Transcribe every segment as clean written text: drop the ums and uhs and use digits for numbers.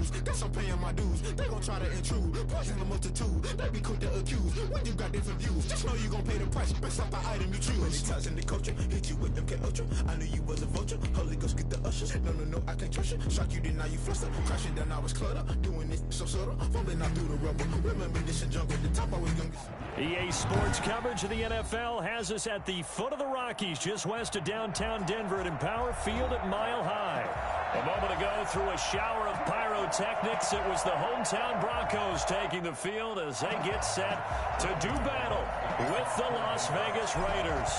shoes. Guess I'm paying my dues. They gon' try to intrude. Poison the multitude. They be quick to accuse. When you got different views, just know you gon' pay the price based off the item you choose. Many times in the culture, hit you with them K Ultra. I knew you was a vulture. Holy Ghost get the ushers. No, I can't trust you. Shock you, then now you fluster. Crashing down, I was cluttered. Doing this so subtle. Fumbling out through the rubble. Remember this in jungle. The top I was young. EA Sports coverage of the NFL has us at the foot of the Rockies, just west of downtown Denver at Empower Field at Mile High. A moment ago, through a shower of pyrotechnics, it was the hometown Broncos taking the field as they get set to do battle with the Las Vegas Raiders.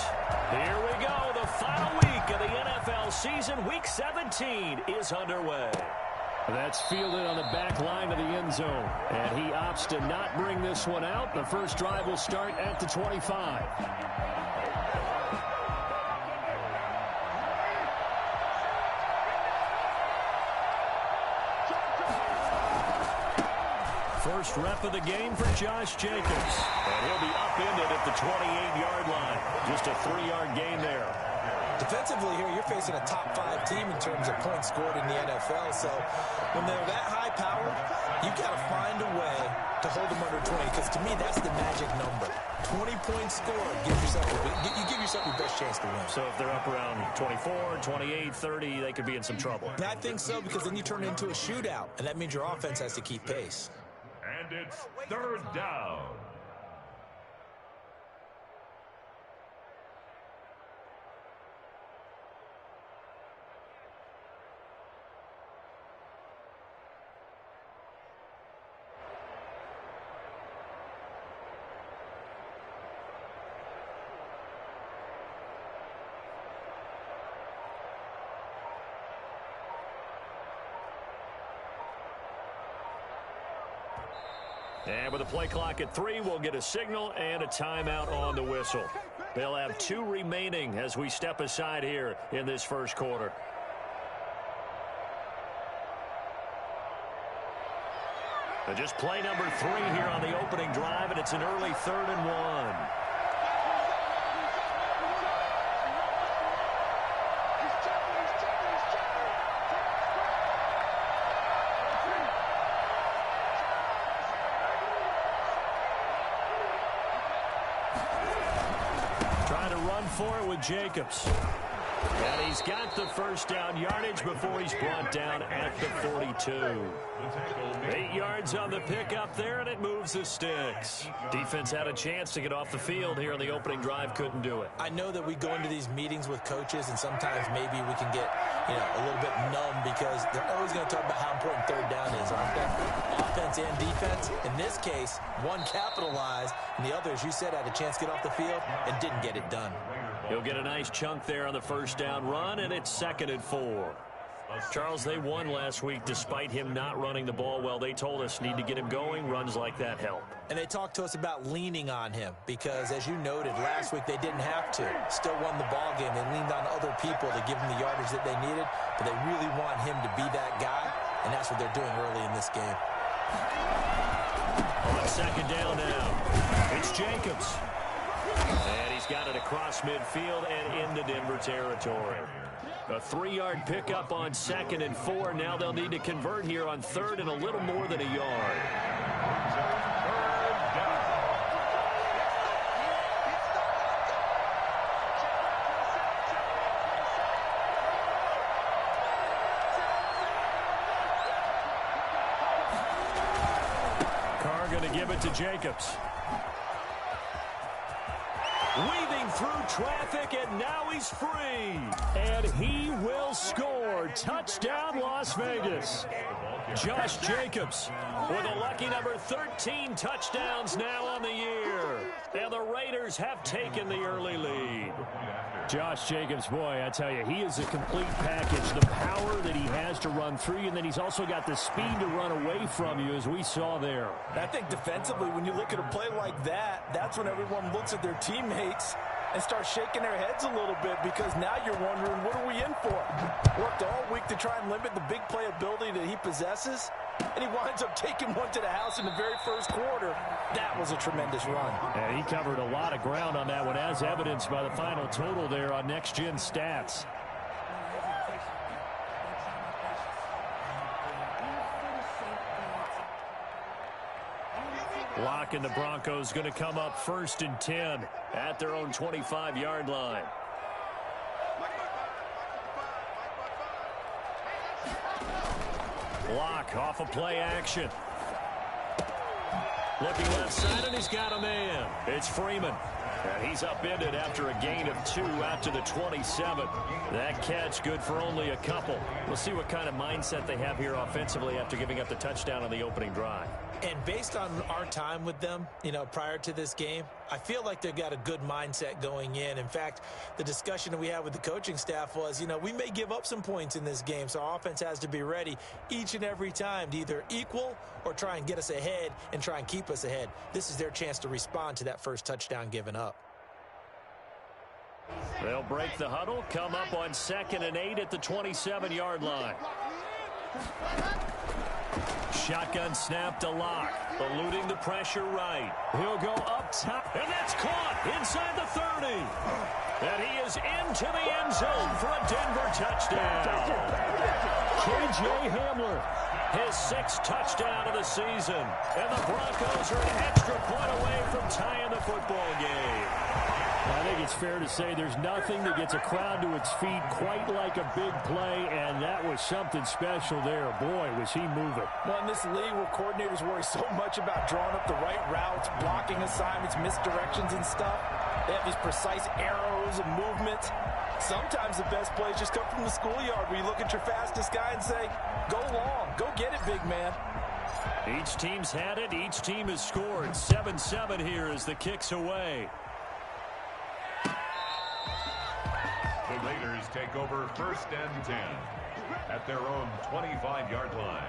Here we go. The final week of the NFL season, Week 17, is underway. That's fielded on the back line of the end zone. And he opts to not bring this one out. The first drive will start at the 25. First rep of the game for Josh Jacobs. And he'll be upended at the 28-yard line. Just a 3-yard gain there. Defensively here, you're facing a top-5 team in terms of points scored in the NFL. So when they're that high power, you got to find a way to hold them under 20. Because to me, that's the magic number. 20 points scored, you give yourself your best chance to win. So if they're up around 24, 28, 30, they could be in some trouble. I think so, because then you turn it into a shootout, and that means your offense has to keep pace. And it's third down. And with a play clock at 3, we'll get a signal and a timeout on the whistle. They'll have 2 remaining as we step aside here in this first quarter. And just play number 3 here on the opening drive, and it's an early 3rd and 1. For it with Jacobs. And he's got the first down yardage before he's brought down at the 42. 8 yards on the pickup there, and it moves the sticks. Defense had a chance to get off the field here on the opening drive, couldn't do it. I know that we go into these meetings with coaches, and sometimes maybe we can get a little bit numb because they're always going to talk about how important third down is, aren't they? Offense and defense. In this case, one capitalized, and the other, as you said, had a chance to get off the field and didn't get it done. He'll get a nice chunk there on the first down run, and it's 2nd and 4. Charles, they won last week despite him not running the ball well. They told us need to get him going. Runs like that help. And they talked to us about leaning on him because, as you noted, last week they didn't have to. Still won the ball game. They leaned on other people to give them the yardage that they needed, but they really want him to be that guy, and that's what they're doing early in this game. On 2nd down now, it's Jacobs. And he's got it across midfield and into Denver territory. A 3-yard pickup on 2nd and 4. Now they'll need to convert here on 3rd and a little more than a yard. Carr going to give it to Jacobs. Weaving through traffic, and now he's free. And he will score. Touchdown, Las Vegas. Josh Jacobs with a lucky number 13 touchdowns now on the year. And the Raiders have taken the early lead. Josh Jacobs, boy, I tell you, he is a complete package. The power that he has to run through you, and then he's also got the speed to run away from you, as we saw there. I think defensively, when you look at a play like that, that's when everyone looks at their teammates and start shaking their heads a little bit because now you're wondering, what are we in for? Worked all week to try and limit the big play ability that he possesses, and he winds up taking one to the house in the very first quarter. That was a tremendous run. And he covered a lot of ground on that one, as evidenced by the final total there on Next Gen Stats. Locke and the Broncos going to come up 1st and 10 at their own 25-yard line. Locke off a play action. Looking left side, and he's got a man. It's Freeman. And he's upended after a gain of 2 out to the 27. That catch good for only a couple. We'll see what kind of mindset they have here offensively after giving up the touchdown on the opening drive. And based on our time with them, prior to this game, I feel like they've got a good mindset going in. In fact, the discussion that we had with the coaching staff was, we may give up some points in this game, so our offense has to be ready each and every time to either equal or try and get us ahead and try and keep us ahead. This is their chance to respond to that first touchdown given up. They'll break the huddle, come up on 2nd and 8 at the 27-yard line. Shotgun snap to Locke, eluding the pressure right. He'll go up top, and that's caught inside the 30. And he is into the end zone for a Denver touchdown. K.J. Hamler, his 6th touchdown of the season. And the Broncos are an extra point away from tying the football game. I think it's fair to say there's nothing that gets a crowd to its feet quite like a big play, and that was something special there. Boy, was he moving. Well, in this league where coordinators worry so much about drawing up the right routes, blocking assignments, misdirections and stuff, they have these precise arrows and movements. Sometimes the best plays just come from the schoolyard where you look at your fastest guy and say, go long, go get it, big man. Each team's had it. Each team has scored. 7-7 here as the kick's away. The Raiders take over 1st and 10 at their own 25-yard line.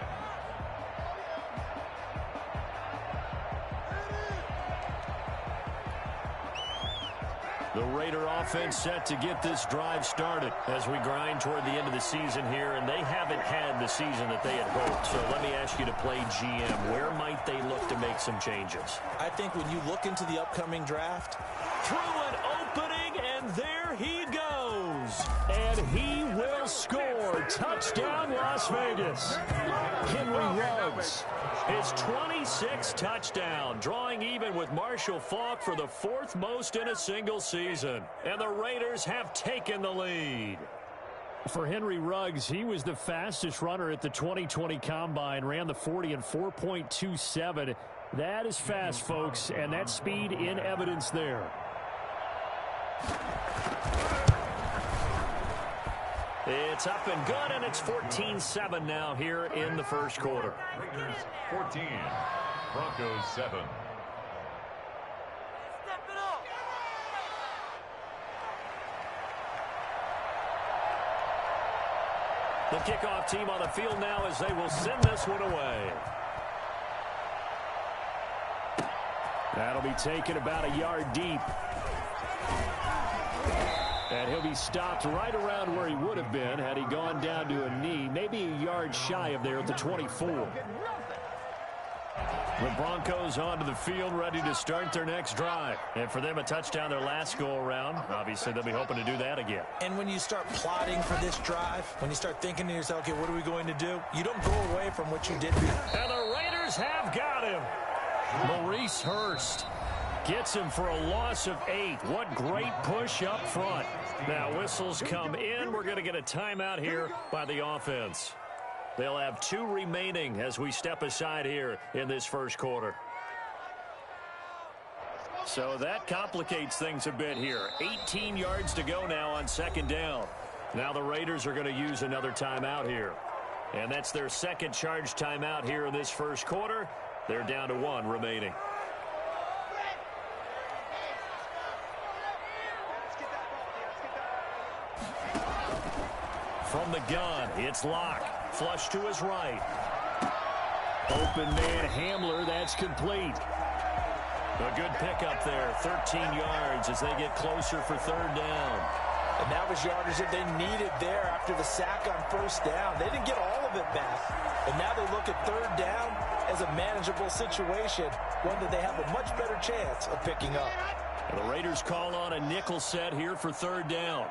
The Raider offense set to get this drive started as we grind toward the end of the season here, and they haven't had the season that they had hoped. So let me ask you to play GM. Where might they look to make some changes? I think when you look into the upcoming draft, through an opening, and there he goes. And he will score. Touchdown, Las Vegas. Henry Ruggs, his 26th touchdown, drawing even with Marshall Faulk for the 4th most in a single season. And the Raiders have taken the lead. For Henry Ruggs, he was the fastest runner at the 2020 Combine, ran the 40 in 4.27. That is fast, folks, and that speed in evidence there. It's up and good, and it's 14-7 now here in the first quarter. Raiders 14, Broncos 7. The kickoff team on the field now as they will send this one away. That'll be taken about a yard deep. And he'll be stopped right around where he would have been had he gone down to a knee, maybe a yard shy of there at the 24. The Broncos onto the field, ready to start their next drive. And for them, a touchdown their last go-around. Obviously, they'll be hoping to do that again. And when you start plotting for this drive, when you start thinking to yourself, okay, what are we going to do? You don't go away from what you did before. And the Raiders have got him. Maurice Hurst gets him for a loss of 8. What great push up front. Now whistles come in. We're going to get a timeout here by the offense. They'll have 2 remaining as we step aside here in this first quarter. So that complicates things a bit here. 18 yards to go now on 2nd down. Now the Raiders are going to use another timeout here. And that's their 2nd charge timeout here in this first quarter. They're down to 1 remaining. From the gun, it's Locke. Flush to his right. Open man Hamler, that's complete. A good pickup there, 13 yards as they get closer for 3rd down. And that was yardage that they needed there after the sack on 1st down. They didn't get all of it back. And now they look at 3rd down as a manageable situation, one that they have a much better chance of picking up. And the Raiders call on a nickel set here for 3rd down.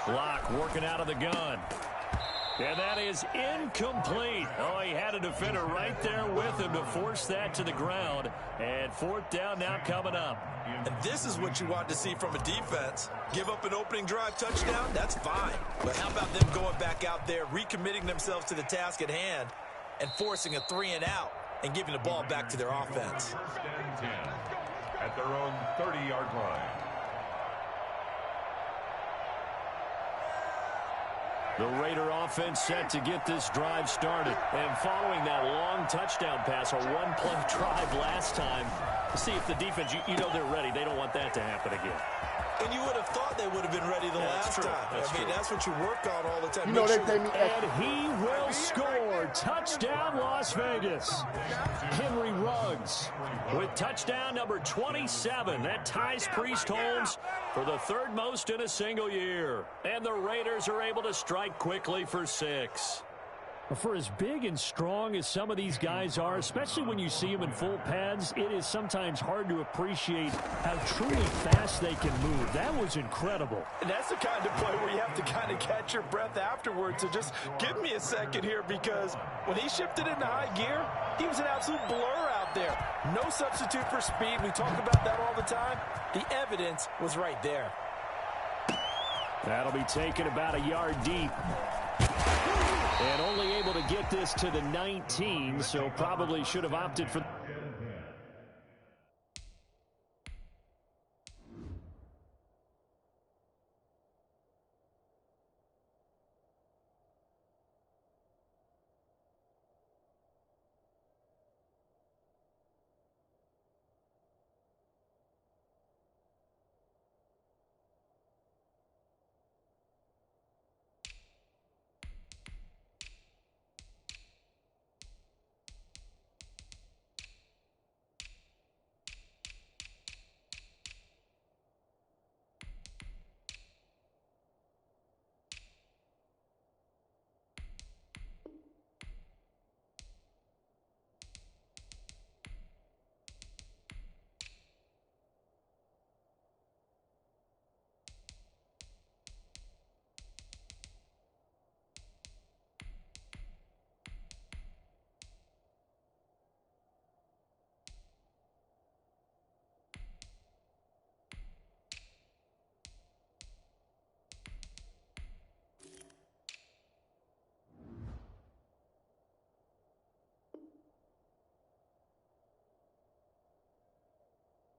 Locke working out of the gun. And that is incomplete. Oh, he had a defender right there with him to force that to the ground. And fourth down now coming up. And this is what you want to see from a defense. Give up an opening drive touchdown, that's fine. But how about them going back out there, recommitting themselves to the task at hand, and forcing a 3-and-out and giving the ball back to their offense. First and 10 at their own 30-yard line. The Raider offense set to get this drive started. And following that long touchdown pass, a one-play drive last time, see if the defense, you know they're ready. They don't want that to happen again. And you would have thought they would have been ready the last time. I mean, that's what you work on all the time. You know, And he will score. Touchdown, Las Vegas. Henry Ruggs with touchdown number 27. That ties Priest Holmes for the third most in a single year. And the Raiders are able to strike quickly for 6. For as big and strong as some of these guys are, especially when you see them in full pads, it is sometimes hard to appreciate how truly fast they can move. That was incredible. And that's the kind of play where you have to kind of catch your breath afterwards. So just give me a second here, because when he shifted into high gear, he was an absolute blur out there. No substitute for speed. We talk about that all the time. The evidence was right there. That'll be taken about a yard deep. And only able to get this to the 19, so probably should have opted for...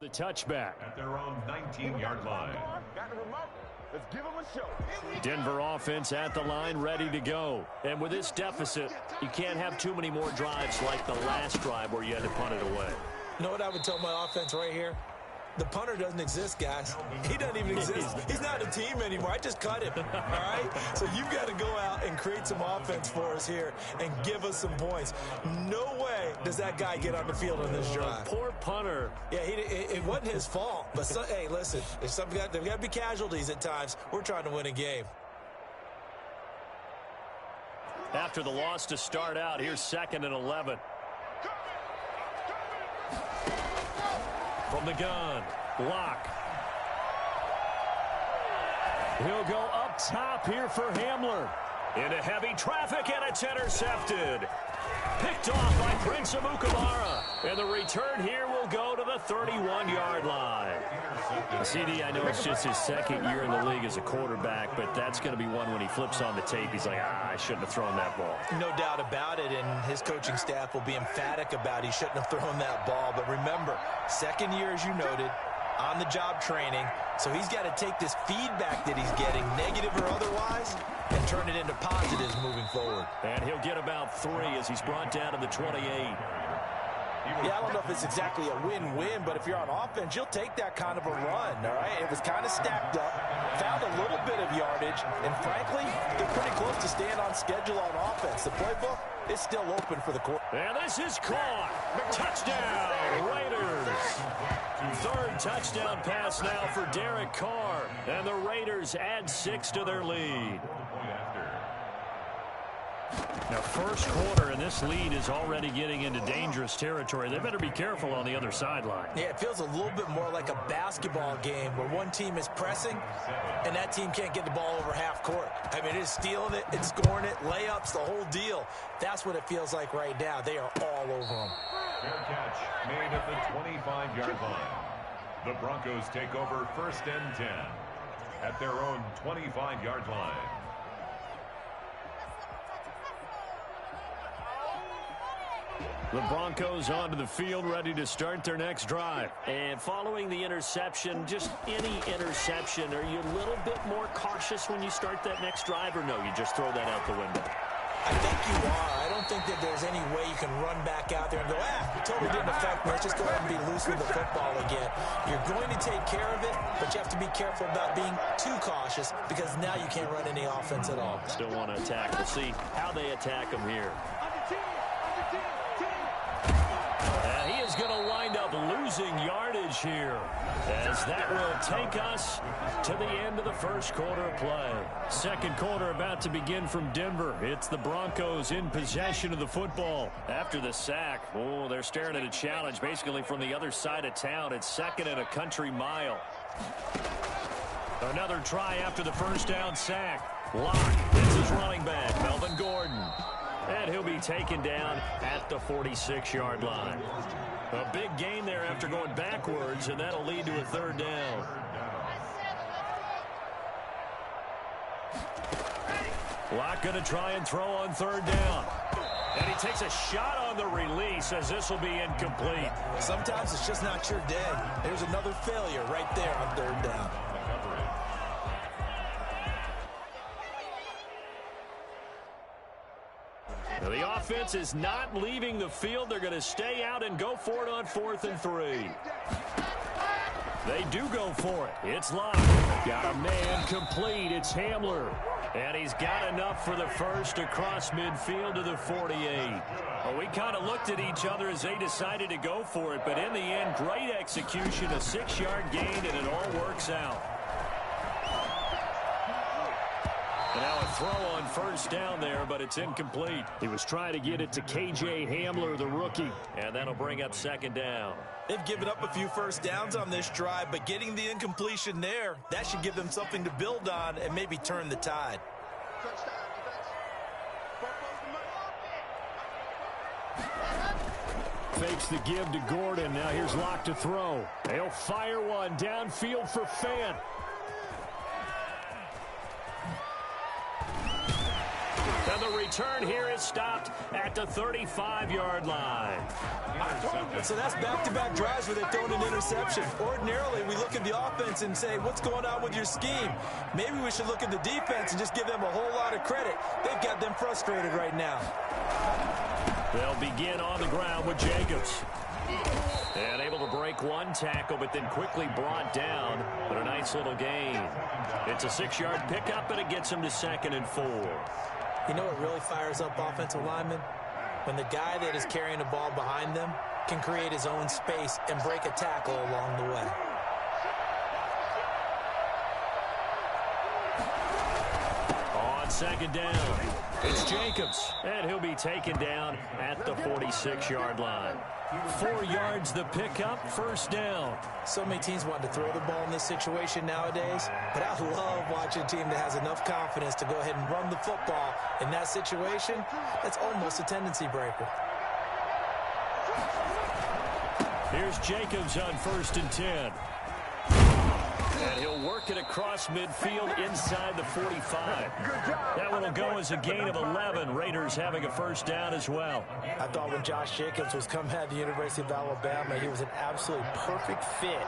The touchback. At their own 19-yard line. Let's give him a show. Denver offense at the line, ready to go. And with this deficit, you can't have too many more drives like the last drive where you had to punt it away. You know what I would tell my offense right here? The punter doesn't exist, guys. He doesn't even exist. He's not a team anymore. I just cut him, all right? So you've got to go out and create some offense for us here and give us some points. No way does that guy get on the field on this drive. Poor punter. Yeah, it wasn't his fault. But, hey, listen, there's got to be casualties at times. We're trying to win a game. After the loss to start out, here's 2nd and 11. From the gun, Locke. He'll go up top here for Hamler. Into heavy traffic, and it's intercepted. Picked off by Prince Amukamara. And the return here will go to the 31-yard line. CD, I know it's just his second year in the league as a quarterback, but that's going to be one when he flips on the tape. He's like, I shouldn't have thrown that ball. No doubt about it, and his coaching staff will be emphatic about he shouldn't have thrown that ball. But remember, second year, as you noted, on-the-job training. So he's got to take this feedback that he's getting, negative or otherwise, and turn it into positives moving forward. And he'll get about 3 as he's brought down to the 28. Yeah, I don't know if it's exactly a win-win, but if you're on offense, you'll take that kind of a run, all right? It was kind of stacked up, found a little bit of yardage, and frankly, they're pretty close to staying on schedule on offense. The playbook is still open for the quarter. And this is caught. Touchdown, Raiders. Third touchdown pass now for Derek Carr, and the Raiders add 6 to their lead. Now, first quarter, and this lead is already getting into dangerous territory. They better be careful on the other sideline. Yeah, it feels a little bit more like a basketball game where one team is pressing and that team can't get the ball over half court. I mean, it's stealing it, it's scoring it, layups, the whole deal. That's what it feels like right now. They are all over them. Fair catch made at the 25-yard line. The Broncos take over 1st and 10 at their own 25-yard line. The Broncos onto the field, ready to start their next drive. And following the interception, just any interception, are you a little bit more cautious when you start that next drive, or no, you just throw that out the window? I think you are. I don't think that there's any way you can run back out there and go, it totally didn't affect me. Let's just go ahead and be loose with the football again. You're going to take care of it, but you have to be careful about being too cautious because now you can't run any offense at all. Still want to attack. We'll see how they attack them here. He is going to wind up losing yardage here, as that will take us to the end of the first quarter of play. Second quarter about to begin from Denver. It's the Broncos in possession of the football. After the sack, they're staring at a challenge basically from the other side of town. It's 2nd and a country mile. Another try after the first down sack. Locke is his running back, Melvin Gordon. And he'll be taken down at the 46-yard line. A big gain there after going backwards, and that'll lead to a 3rd down. Locke going to try and throw on 3rd down. And he takes a shot on the release as this will be incomplete. Sometimes it's just not your day. There's another failure right there on 3rd down. Now, the offense is not leaving the field. They're going to stay out and go for it on 4th and 3. They do go for it. It's Locke. Got a man complete. It's Hamler. And he's got enough for the first across midfield to the 48. Well, we kind of looked at each other as they decided to go for it. But in the end, great execution, a 6-yard gain, and it all works out. And now a throw on 1st down there, but it's incomplete. He was trying to get it to K.J. Hamler, the rookie. And that'll bring up 2nd down. They've given up a few first downs on this drive, but getting the incompletion there, that should give them something to build on and maybe turn the tide. Fakes the give to Gordon. Now here's Locke to throw. They'll fire one downfield for Fant. And the return here is stopped at the 35-yard line. So that's back-to-back drives where they've thrown an interception. Ordinarily, we look at the offense and say, what's going on with your scheme? Maybe we should look at the defense and just give them a whole lot of credit. They've got them frustrated right now. They'll begin on the ground with Jacobs. And able to break one tackle, but then quickly brought down. But a nice little gain. It's a 6-yard pickup, and it gets him to 2nd and 4. You know what really fires up offensive linemen? When the guy that is carrying the ball behind them can create his own space and break a tackle along the way. On 2nd down, it's Jacobs, and he'll be taken down at the 46-yard line. 4 yards the pickup, 1st down. So many teams want to throw the ball in this situation nowadays, but I love watching a team that has enough confidence to go ahead and run the football in that situation. That's almost a tendency breaker. Here's Jacobs on 1st and 10. And he'll work it across midfield inside the 45. That one will go as a gain of 11. Raiders having a 1st down as well. I thought when Josh Jacobs was coming out of the University of Alabama, he was an absolutely perfect fit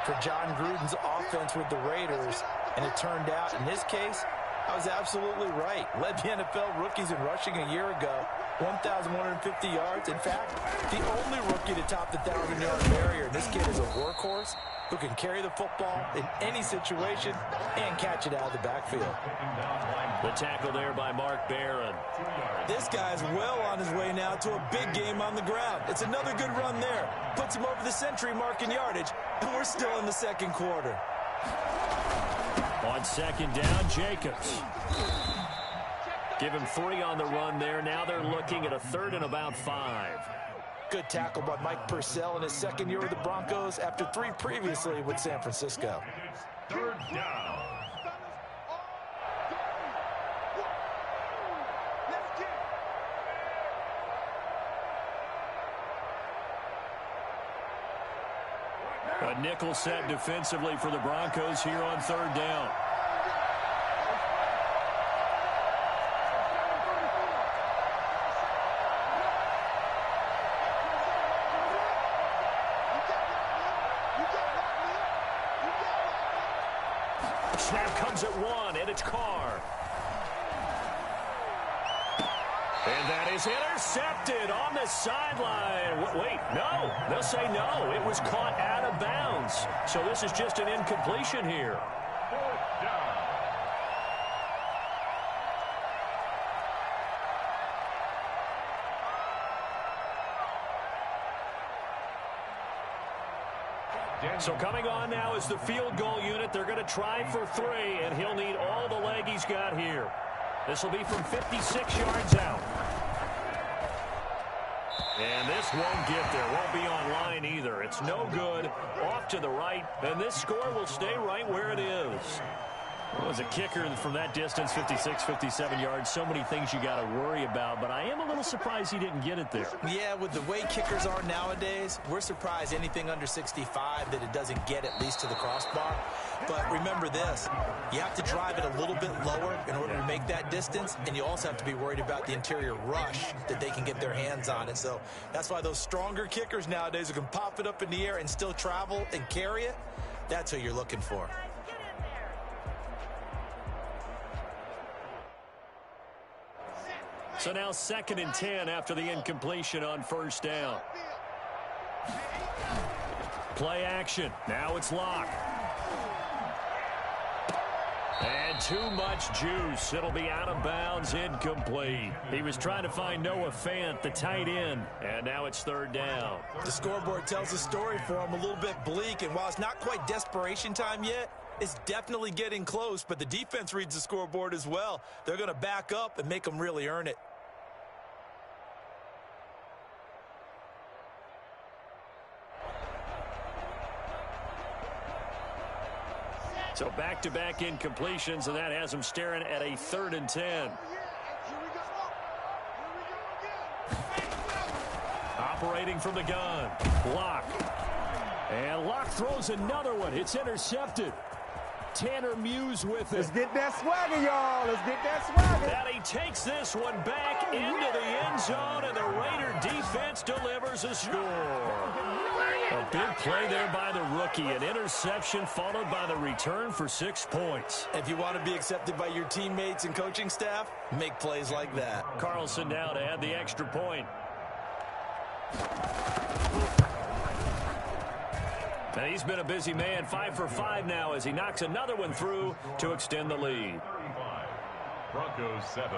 for John Gruden's offense with the Raiders. And it turned out, in this case, I was absolutely right. Led the NFL rookies in rushing a year ago. 1,150 yards. In fact, the only rookie to top the 1,000-yard barrier. This kid is a workhorse who can carry the football in any situation and catch it out of the backfield. The tackle there by Mark Barron. This guy's well on his way now to a big game on the ground. It's another good run there. Puts him over the century mark in yardage, and we're still in the 2nd quarter. On 2nd down, Jacobs. Give him 3 on the run there. Now they're looking at a 3rd and about 5. Good tackle by Mike Purcell in his second year with the Broncos after 3 previously with San Francisco. It's 3rd down. A nickel set defensively for the Broncos here on 3rd down. Snap comes at 1, and it's Carr. And that is intercepted on the sideline. Wait, no. They'll say no. It was caught out of bounds. So this is just an incompletion here. 4th down. So coming on now is the field goal unit. They're going to try for 3, and he'll need all the leg he's got here. This will be from 56 yards out. And this won't get there. Won't be online either. It's no good. Off to the right. And this score will stay right where it is. Well, as a kicker from that distance, 56, 57 yards, so many things you got to worry about. But I am a little surprised he didn't get it there. Yeah, with the way kickers are nowadays, we're surprised anything under 65 that it doesn't get at least to the crossbar. But remember this, you have to drive it a little bit lower in order to make that distance, and you also have to be worried about the interior rush that they can get their hands on it. So that's why those stronger kickers nowadays who can pop it up in the air and still travel and carry it, that's who you're looking for. So now 2nd and 10 after the incompletion on 1st down. Play action. Now it's Locke. And too much juice. It'll be out of bounds, incomplete. He was trying to find Noah Fant, the tight end, and now it's 3rd down. The scoreboard tells a story for him, a little bit bleak, and while it's not quite desperation time yet, it's definitely getting close, but the defense reads the scoreboard as well. They're going to back up and make them really earn it. So back-to-back incompletions, and that has him staring at a 3rd and 10. Operating from the gun, Locke. And Locke throws another one. It's intercepted. Tanner Muse with it. Let's get that swagger, y'all. Let's get that swagger. And he takes this one back into the end zone, and the Raider defense delivers a score. A big play there by the rookie. An interception followed by the return for 6 points. If you want to be accepted by your teammates and coaching staff, make plays like that. Carlson now to add the extra point. And he's been a busy man, 5 for 5 now as he knocks another one through to extend the lead. 35. Broncos 7.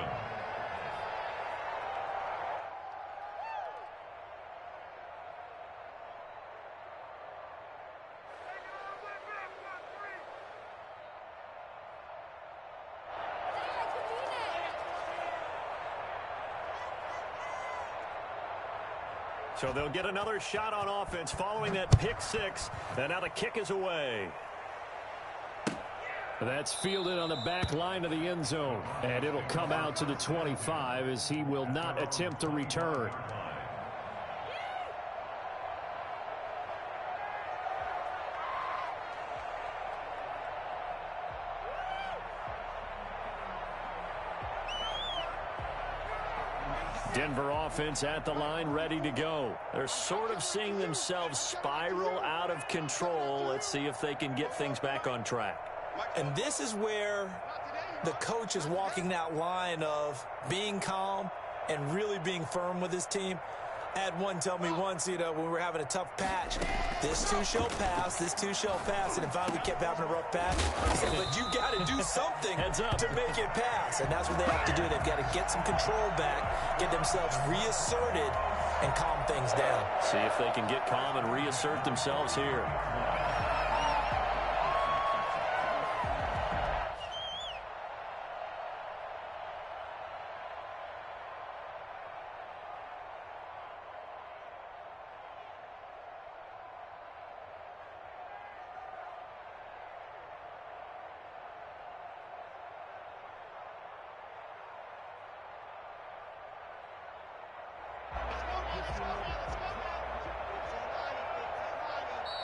So they'll get another shot on offense following that pick 6. And now the kick is away. That's fielded on the back line of the end zone. And it'll come out to the 25 as he will not attempt to return. Denver offense at the line, ready to go. They're sort of seeing themselves spiral out of control. Let's see if they can get things back on track. And this is where the coach is walking that line of being calm and really being firm with his team. I had one tell me once, when we were having a tough patch, this too shall pass, this too shall pass. And in fact, we kept having a rough patch. He said, but you got to do something to make it pass. And that's what they have to do. They've got to get some control back, get themselves reasserted, and calm things down. See if they can get calm and reassert themselves here.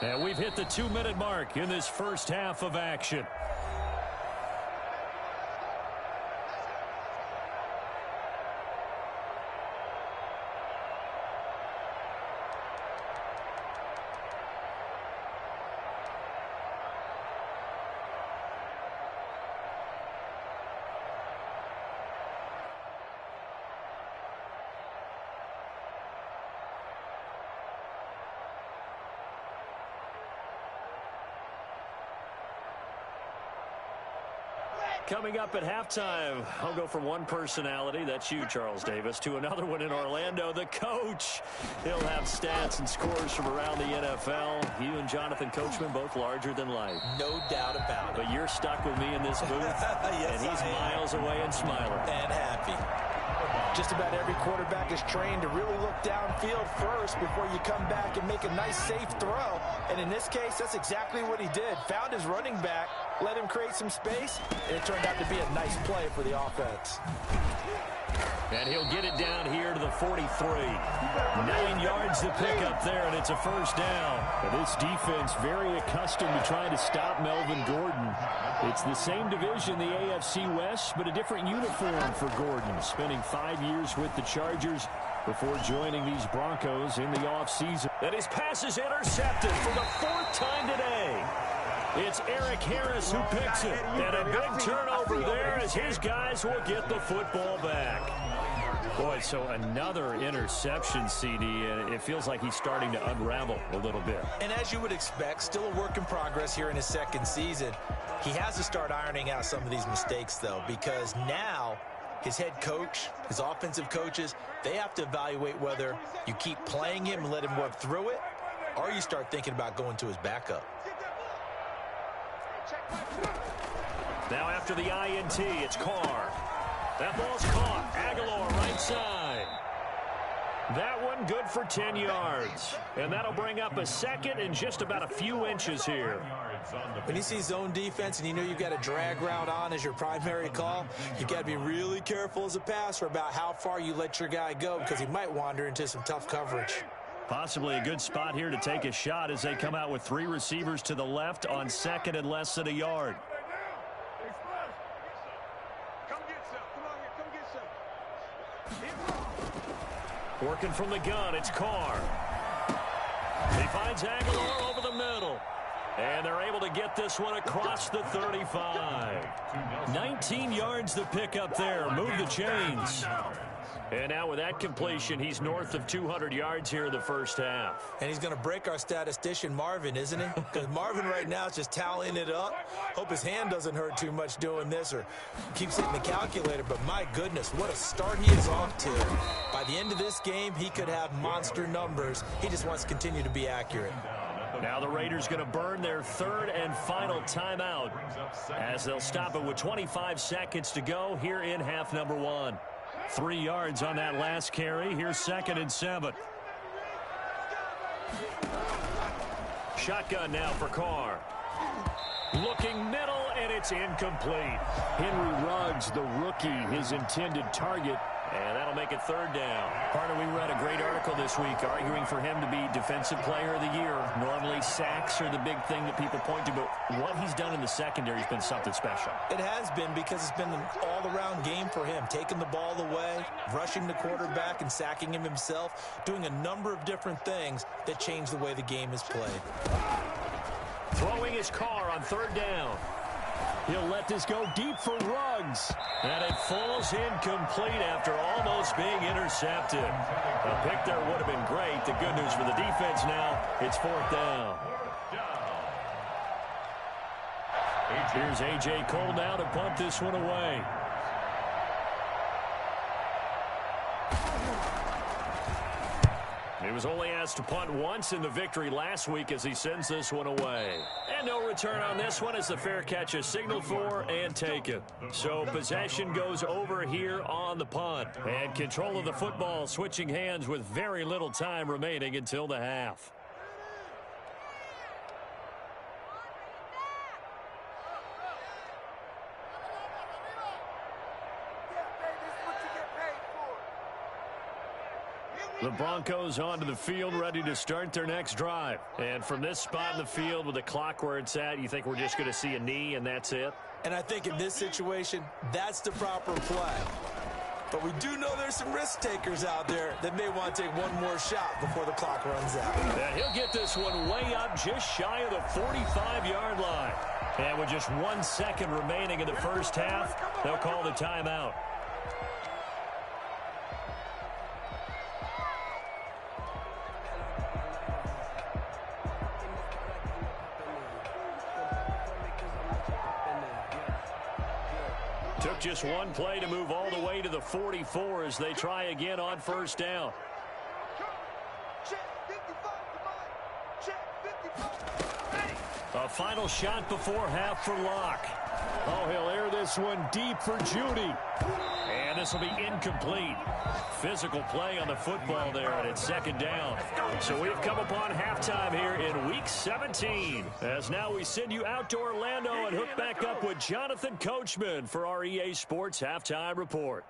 And we've hit the 2-minute mark in this first half of action. Coming up at halftime, I'll go from one personality, that's you, Charles Davis, to another one in Orlando, the coach. He'll have stats and scores from around the NFL. You and Jonathan Coachman, both larger than life. No doubt about it. But you're stuck with me in this booth, yes, and he's miles away and smiling. And happy. Just about every quarterback is trained to really look downfield first before you come back and make a nice, safe throw. And in this case, that's exactly what he did. Found his running back, let him create some space, and it turned out to be a nice play for the offense. And he'll get it down here to the 43. 9 yards to pick up there, and it's a first down. And this defense very accustomed to trying to stop Melvin Gordon. It's the same division, the AFC West, but a different uniform for Gordon, spending 5 years with the Chargers before joining these Broncos in the offseason. And his pass is intercepted for the 4th time today. It's Eric Harris who picks it. And a big turnover there as his guys will get the football back. Boy, so another interception, CD, and it feels like he's starting to unravel a little bit. And as you would expect, still a work in progress here in his second season. He has to start ironing out some of these mistakes, though, because now his head coach, his offensive coaches, they have to evaluate whether you keep playing him and let him work through it, or you start thinking about going to his backup. Now after the INT, it's Carr. That ball's caught. Aguilar right side. That one good for 10 yards. And that'll bring up a second and just about a few inches here. When you see zone defense and you know you've got a drag route on as your primary call, you've got to be really careful as a passer about how far you let your guy go because he might wander into some tough coverage. Possibly a good spot here to take a shot as they come out with 3 receivers to the left on second and less than a yard. Working from the gun, it's Carr. He finds Aguilar over the middle. And they're able to get this one across the 35. 19 yards to pick up there. Move the chains. And now with that completion, he's north of 200 yards here in the first half. And he's going to break our statistician, Marvin, isn't he? Because Marvin right now is just tallying it up. Hope his hand doesn't hurt too much doing this or keeps hitting the calculator. But my goodness, what a start he is off to. By the end of this game, he could have monster numbers. He just wants to continue to be accurate. Now the Raiders going to burn their 3rd and final timeout as they'll stop it with 25 seconds to go here in half number 1. 3 yards on that last carry. Here's 2nd and 7. Shotgun now for Carr. Looking middle, and it's incomplete. Henry Ruggs, the rookie, his intended target. And that'll make it 3rd down. Partner, we read a great article this week arguing for him to be Defensive Player of the Year. Normally, sacks are the big thing that people point to, but what he's done in the secondary has been something special. It has been because it's been an all-around game for him. Taking the ball away, rushing the quarterback, and sacking him himself, doing a number of different things that change the way the game is played. Throwing his Carr on 3rd down. He'll let this go deep for Ruggs. And it falls incomplete after almost being intercepted. A pick there would have been great. The good news for the defense now, it's 4th down. Here's A.J. Cole now to punt this one away. He was only asked to punt once in the victory last week as he sends this one away. And no return on this one as the fair catch is signaled for and taken. So possession goes over here on the punt. And control of the football switching hands with very little time remaining until the half. The Broncos onto the field, ready to start their next drive. And from this spot in the field with the clock where it's at, you think we're just going to see a knee and that's it? And I think in this situation, that's the proper play. But we do know there's some risk takers out there that may want to take one more shot before the clock runs out. And he'll get this one way up just shy of the 45-yard line. And with just 1 second remaining in the first half, they'll call the timeout. Took just one play to move all the way to the 44 as they try again on first down. A final shot before half for Locke. Oh, he'll air this one deep for Judy. And this will be incomplete. Physical play on the football there, and it's second down. So we've come upon halftime here in Week 17. As now we send you out to Orlando and hook back up with Jonathan Coachman for our EA Sports Halftime Report.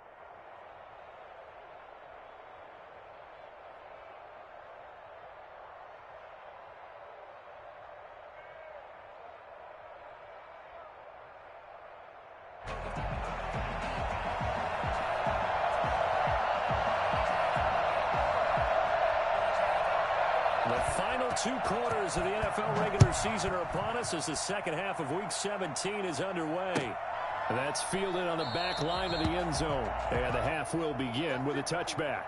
The final 2 quarters of the NFL regular season are upon us as the second half of Week 17 is underway. That's fielded on the back line of the end zone. And the half will begin with a touchback.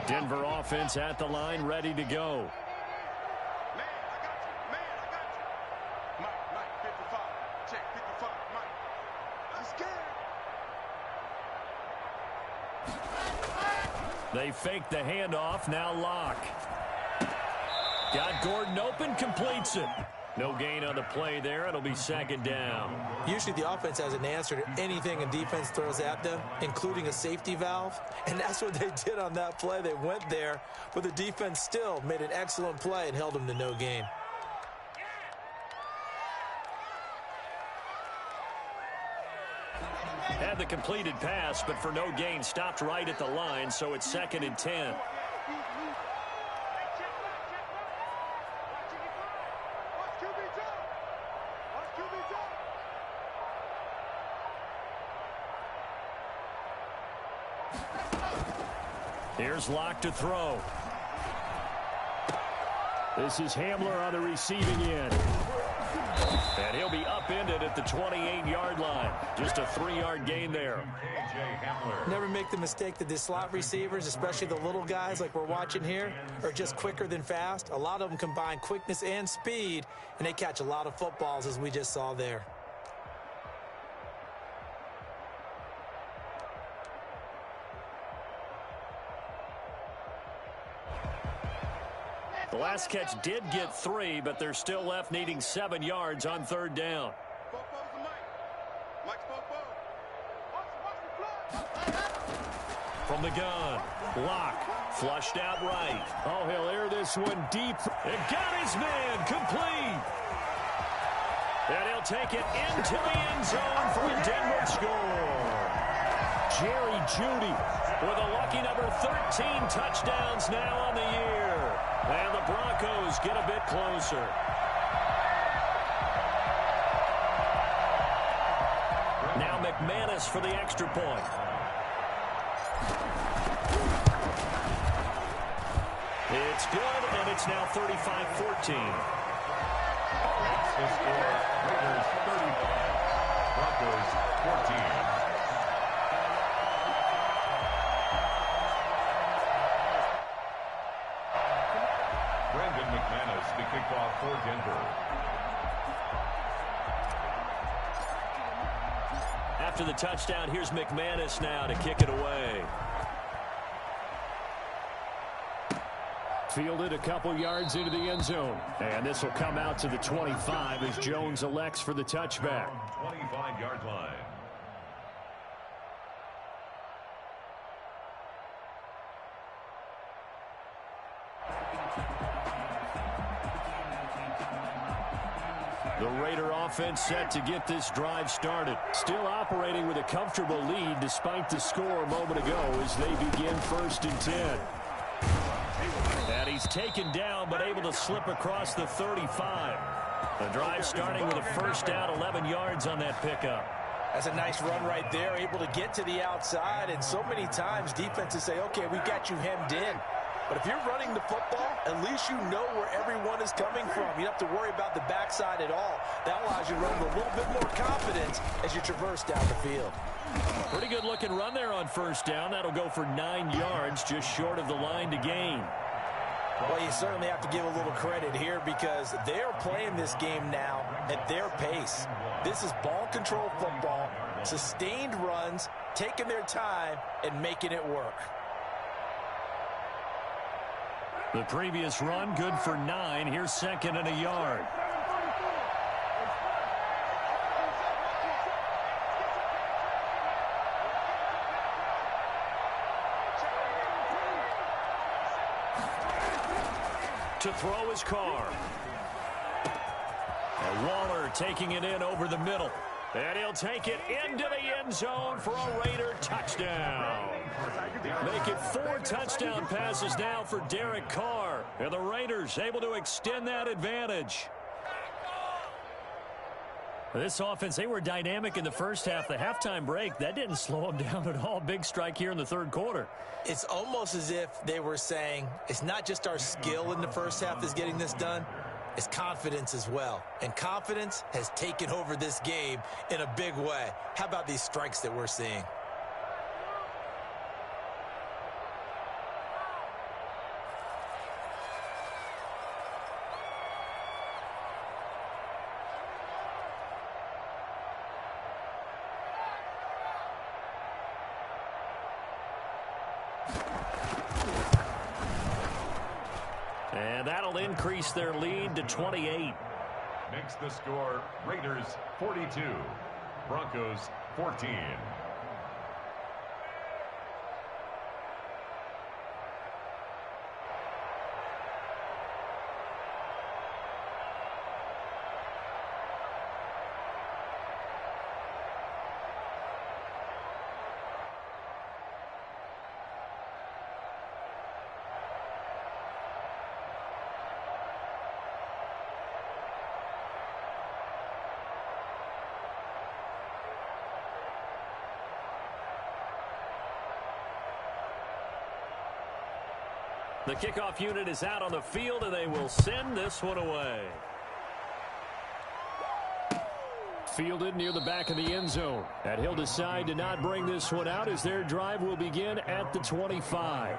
Denver offense at the line, ready to go. They fake the handoff, now Locke. Got Gordon open, completes it. No gain on the play there. It'll be second down. Usually the offense has an answer to anything a defense throws at them, including a safety valve. And that's what they did on that play. They went there, but the defense still made an excellent play and held them to no gain. Had the completed pass, but for no gain, stopped right at the line, so it's second and 10. Here's Locke to throw. This is Hamler on the receiving end. And he'll be upended at the 28-yard line. Just a 3-yard gain there. Never make the mistake that the slot receivers, especially the little guys like we're watching here, are just quicker than fast. A lot of them combine quickness and speed, and they catch a lot of footballs, as we just saw there. The last catch did get 3, but they're still left needing 7 yards on third down. From the gun, Locke, flushed out right. Oh, he'll air this one deep. It got his man, complete. And he'll take it into the end zone for a Denver score. Jerry Jeudy with a lucky number 13 touchdowns now on the year. And the Broncos get a bit closer. Now McManus for the extra point. It's good, and it's now 35-14. That's the score. Raiders 35, Broncos 14. McManus, the kickoff for Denver. After the touchdown, here's McManus now to kick it away. Fielded a couple yards into the end zone. And this will come out to the 25 as Jones elects for the touchback. 25-yard line. The Raider offense set to get this drive started. Still operating with a comfortable lead despite the score a moment ago as they begin 1st and 10. And he's taken down but able to slip across the 35. The drive starting with a first down, 11 yards on that pickup. That's a nice run right there, able to get to the outside. And so many times defenses say, okay, we've got you hemmed in. But if you're running the football, at least you know where everyone is coming from. You don't have to worry about the backside at all. That allows you to run with a little bit more confidence as you traverse down the field. Pretty good looking run there on first down. That'll go for 9 yards, just short of the line to gain. Well, you certainly have to give a little credit here because they're playing this game now at their pace. This is ball control football, sustained runs, taking their time, and making it work. The previous run, good for 9. Here's 2nd and a yard. To throw his car. And Waller taking it in over the middle. And he'll take it into the end zone for a Raider touchdown. Make it 4 touchdown passes now for Derek Carr. And the Raiders able to extend that advantage. This offense, they were dynamic in the first half. The halftime break, that didn't slow them down at all. Big strike here in the 3rd quarter. It's almost as if they were saying, it's not just our skill in the first half that's getting this done. It's confidence as well. And confidence has taken over this game in a big way. How about these strikes that we're seeing? And that'll increase their lead to 28. Makes the score Raiders 42, Broncos 14. The kickoff unit is out on the field, and they will send this one away. Fielded near the back of the end zone. And he'll decide to not bring this one out as their drive will begin at the 25.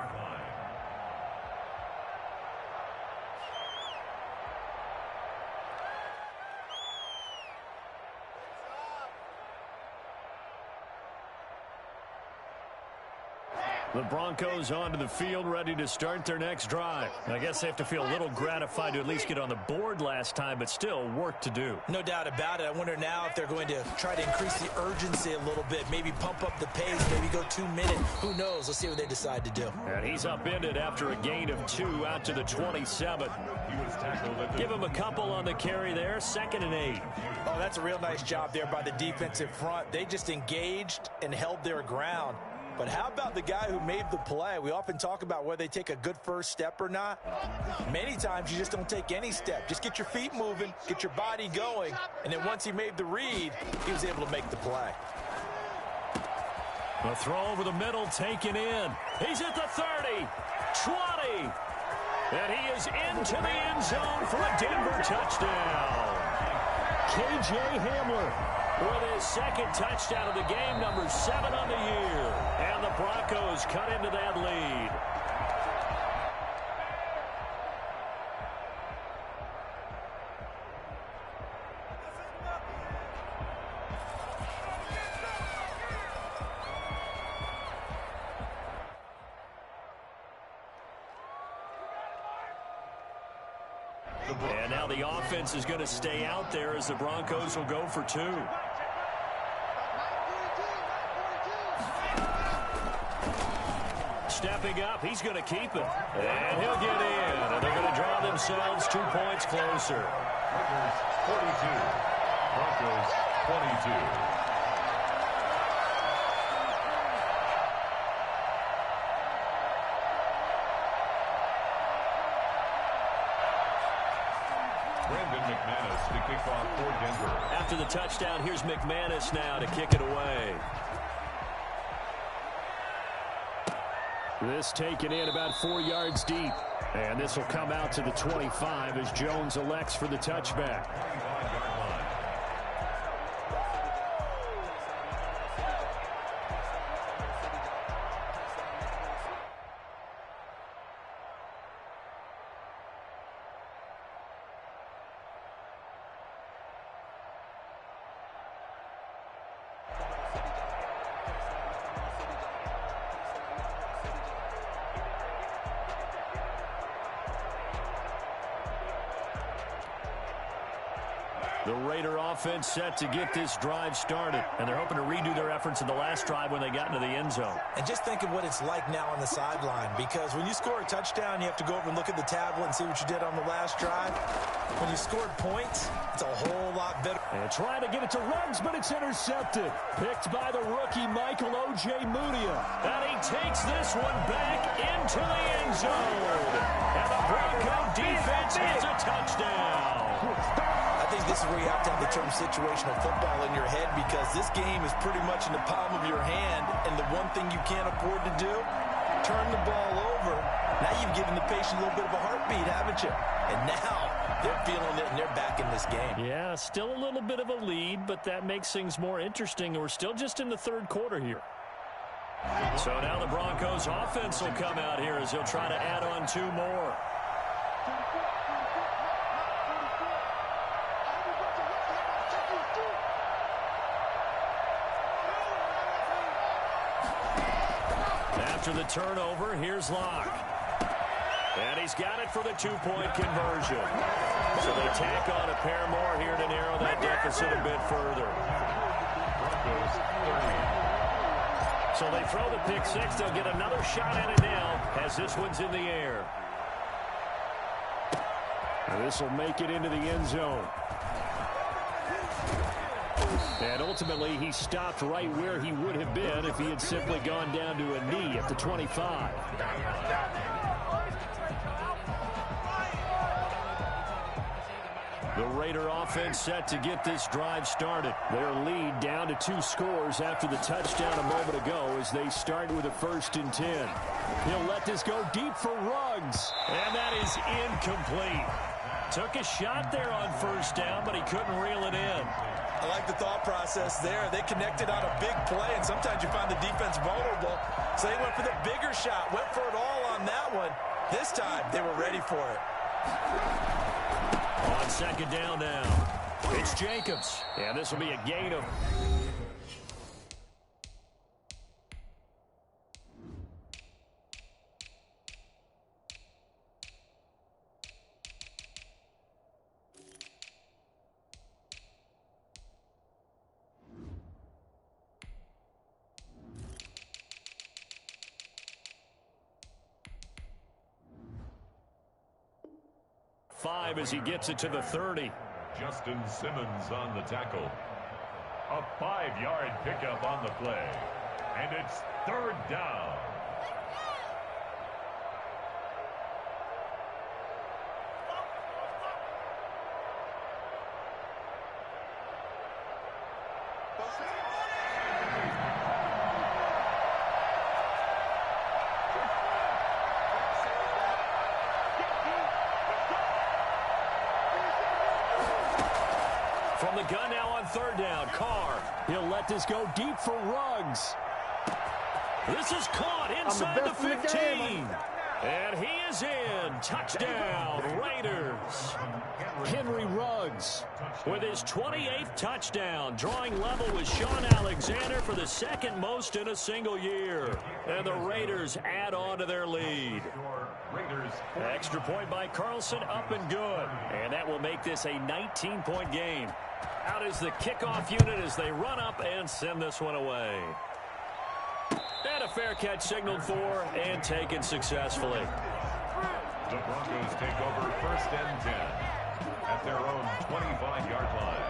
The Broncos onto the field, ready to start their next drive. I guess they have to feel a little gratified to at least get on the board last time, but still work to do. No doubt about it. I wonder now if they're going to try to increase the urgency a little bit, maybe pump up the pace, maybe go 2 minutes. Who knows? Let's see what they decide to do. And he's upended after a gain of 2 out to the 27. Give him a couple on the carry there, 2nd and 8. Oh, that's a real nice job there by the defensive front. They just engaged and held their ground. But how about the guy who made the play? We often talk about whether they take a good first step or not. Many times you just don't take any step. Just get your feet moving, get your body going, and then once he made the read, he was able to make the play. A throw over the middle, taken in. He's at the 30, 20, and he is into the end zone for a Denver touchdown. K.J. Hamler with his 2nd touchdown of the game, number 7 on the year. And the Broncos cut into that lead. And now the offense is going to stay out there as the Broncos will go for 2. stepping up. He's going to keep it. And he'll get in. And they're going to draw themselves 2 points closer. Raiders 42. Broncos 22. McManus to kick off for Denver. After the touchdown, here's McManus now to kick it away. This taken in about 4 yards deep. And this will come out to the 25 as Jones elects for the touchback. 25-yard line. The Raider offense set to get this drive started. And they're hoping to redo their efforts in the last drive when they got into the end zone. And just think of what it's like now on the sideline, because when you score a touchdown, you have to go over and look at the tablet and see what you did on the last drive. When you scored points, it's a whole lot better. And trying to get it to Ruggs, but it's intercepted. Picked by the rookie, Michael O.J. Mudia. And he takes this one back into the end zone. And the Bronco defense hits a touchdown. I think this is where you have to have the term situational football in your head, because this game is pretty much in the palm of your hand, and the one thing you can't afford to do, turn the ball over. Now you've given the patient a little bit of a heartbeat, haven't you? And now they're feeling it, and they're back in this game. Yeah, still a little bit of a lead, but that makes things more interesting, and we're still just in the third quarter here. So now the Broncos offense will come out here as they'll try to add on 2 more. After the turnover, here's Locke. And he's got it for the 2-point conversion. So they tack on a pair more here to narrow that deficit a bit further. So they throw the pick six. They'll get another shot at it now as this one's in the air. And this will make it into the end zone. And ultimately, he stopped right where he would have been if he had simply gone down to a knee at the 25. The Raider offense set to get this drive started. Their lead down to 2 scores after the touchdown a moment ago as they start with a 1st and 10. He'll let this go deep for Ruggs. And that is incomplete. Took a shot there on 1st down, but he couldn't reel it in. I like the thought process there. They connected on a big play, and sometimes you find the defense vulnerable. So they went for the bigger shot, went for it all on that one. This time, they were ready for it. On 2nd down now, it's Jacobs. And this will be a gain of... five as he gets it to the 30. Justin Simmons on the tackle. A 5-yard pickup on the play. And it's 3rd down. From the gun now on 3rd down, Carr. He'll let this go deep for Ruggs. This is caught inside the 15. And he is in. Touchdown, Raiders. Henry Ruggs with his 28th touchdown, drawing level with Sean Alexander for the 2nd most in a single year. And the Raiders add on to their lead. Extra point by Carlson, up and good. And that will make this a 19-point game. Out is the kickoff unit as they run up and send this one away. And a fair catch signaled for and taken successfully. The Broncos take over 1st and 10 at their own 25-yard line.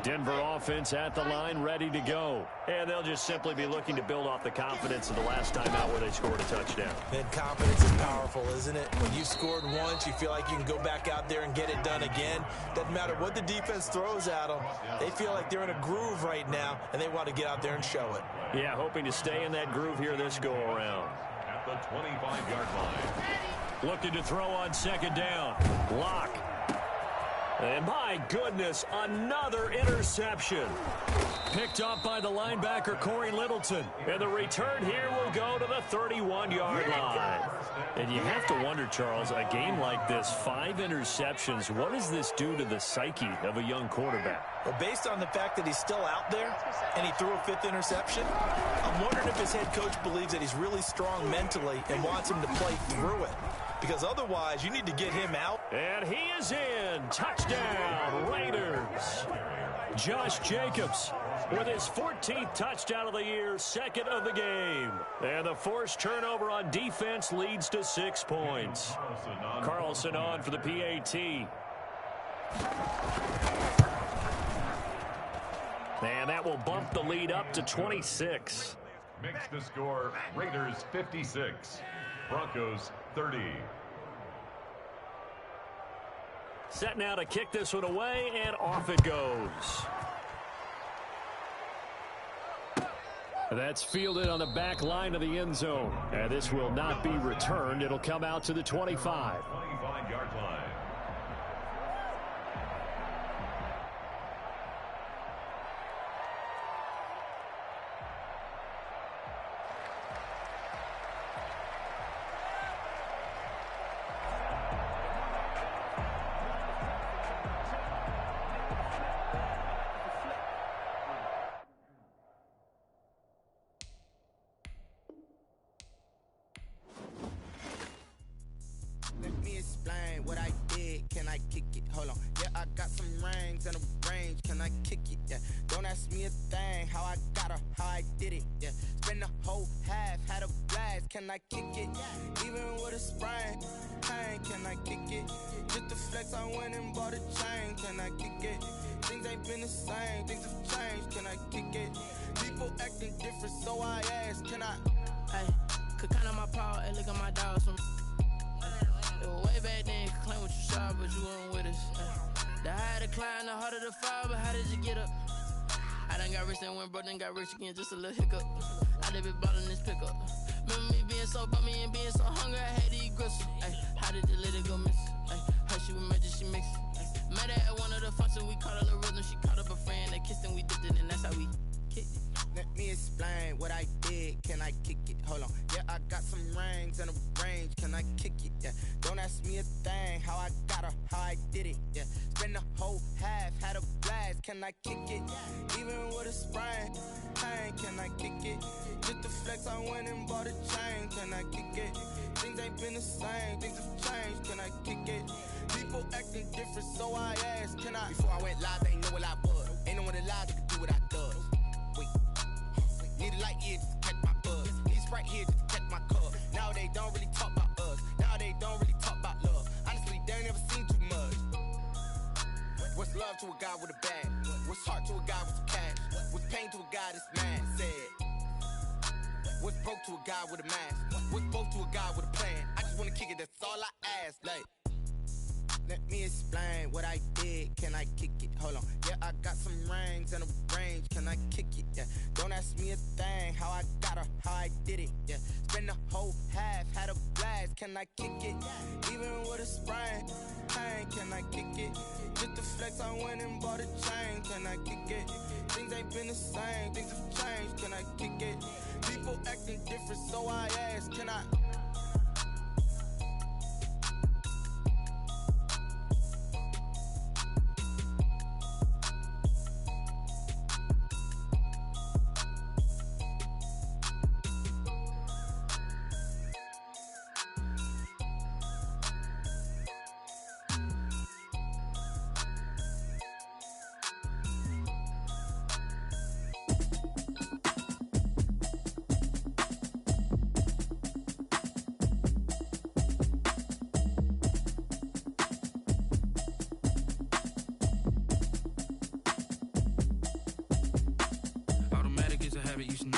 Denver offense at the line, ready to go. And they'll just simply be looking to build off the confidence of the last time out where they scored a touchdown. And confidence is powerful, isn't it? When you've scored once, you feel like you can go back out there and get it done again. Doesn't matter what the defense throws at them. They feel like they're in a groove right now, and they want to get out there and show it. Yeah, hoping to stay in that groove here this go-around. At the 25-yard line. Looking to throw on 2nd down. Lock. And my goodness, another interception. Picked up by the linebacker, Corey Littleton. And the return here will go to the 31-yard line. And you have to wonder, Charles, a game like this, 5 interceptions, what does this do to the psyche of a young quarterback? Well, based on the fact that he's still out there and he threw a 5th interception, I'm wondering if his head coach believes that he's really strong mentally and wants him to play through it. Because otherwise, you need to get him out. And he is in. Touchdown, Raiders. Josh Jacobs with his 14th touchdown of the year, 2nd of the game. And the forced turnover on defense leads to 6 points. Carlson on for the PAT. And that will bump the lead up to 26. Makes the score Raiders 56, Broncos 30. Set now to kick this one away, and off it goes. That's fielded on the back line of the end zone. And this will not be returned. It'll come out to the 25. 25-yard line. Can I kick it? Even with a sprain, pain, can I kick it? Just to flex, I went and bought a chain. Can I kick it? Things ain't been the same, things have changed. Can I kick it? People acting different, so I ask, can I? Hey, could count on my power, and look at my dogs from. It was way back then, could claim what you saw, but you weren't with us. The higher the climb, the harder the fall, but how did you get up? I done got rich and went broke, then got rich again, just a little hiccup. I done been ballin' this pickup. Remember me being so bummy and being so hungry, I had to eat gristle. Ay, how did the lady go miss? Ay, her she was magic, she mixed. Met her at one of the functions, we caught her the rhythm. She caught up a friend, they kissed and we dipped it, and that's how we kicked it. Let me explain what I did. Can I kick it? Hold on. Yeah, I got some rings and a range. Can I kick it? Yeah. Don't ask me a thing. How I got her, how I did it. Yeah. Spend the whole half, had a blast. Can I kick it? Even with a sprain, pain. Can I kick it? Just to flex, I went and bought a chain. Can I kick it? Things ain't been the same. Things have changed. Can I kick it? People acting different, so I asked, can I? Before I went live, they ain't know what I was. Ain't no one alive that could do what I does. Wait. Need a light here just to catch my buzz. Need Sprite here just to catch my cup. Now they don't really talk about us. Now they don't really talk about love. Honestly, they ain't never seen too much. What's love to a guy with a bag? What's heart to a guy with some cash? What's pain to a guy that's mad? Said. What's broke to a guy with a mask? What's broke to a guy with a plan? I just wanna kick it, that's all I ask. Like, let me explain what I did. Can I kick it? Hold on. Yeah, I got some rings and a range. Can I kick it? Yeah. Don't ask me a thing. How I got her, how I did it. Yeah. Spend the whole half, had a blast. Can I kick it? Even with a sprain, pain. Can I kick it? Just to flex, I went and bought a chain. Can I kick it? Things ain't been the same. Things have changed. Can I kick it? People acting different, so I ask, can I?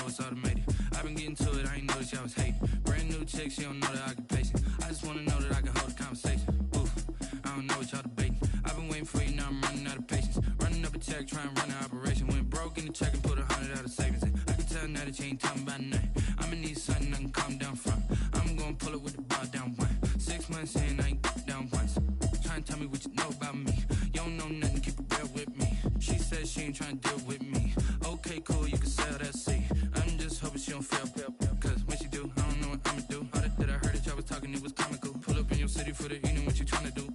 it's automated. I've been getting to it, I ain't noticed y'all was hating. Brand new chick, she don't know the occupation. I just wanna know that I can hold a conversation. Ooh, I don't know what y'all debating. I've been waiting for you, now I'm running out of patience. Running up a check, trying to run an operation. Went broke in the check and put 100 out of savings in. I can tell now that you ain't talking about nothing. I'ma need something I can calm down from. I'm gonna pull it with the bar down one. 6 months in, I ain't down once. Trying to tell me what you know about me. You don't know nothing, keep it real with me. She says she ain't trying to deal with me. Okay, cool, you can sell that seat. I'm just hoping she don't fail. Cause when she do, I don't know what I'ma do. All that I heard that y'all was talking, it was comical. Pull up in your city for the evening, what you trying to do?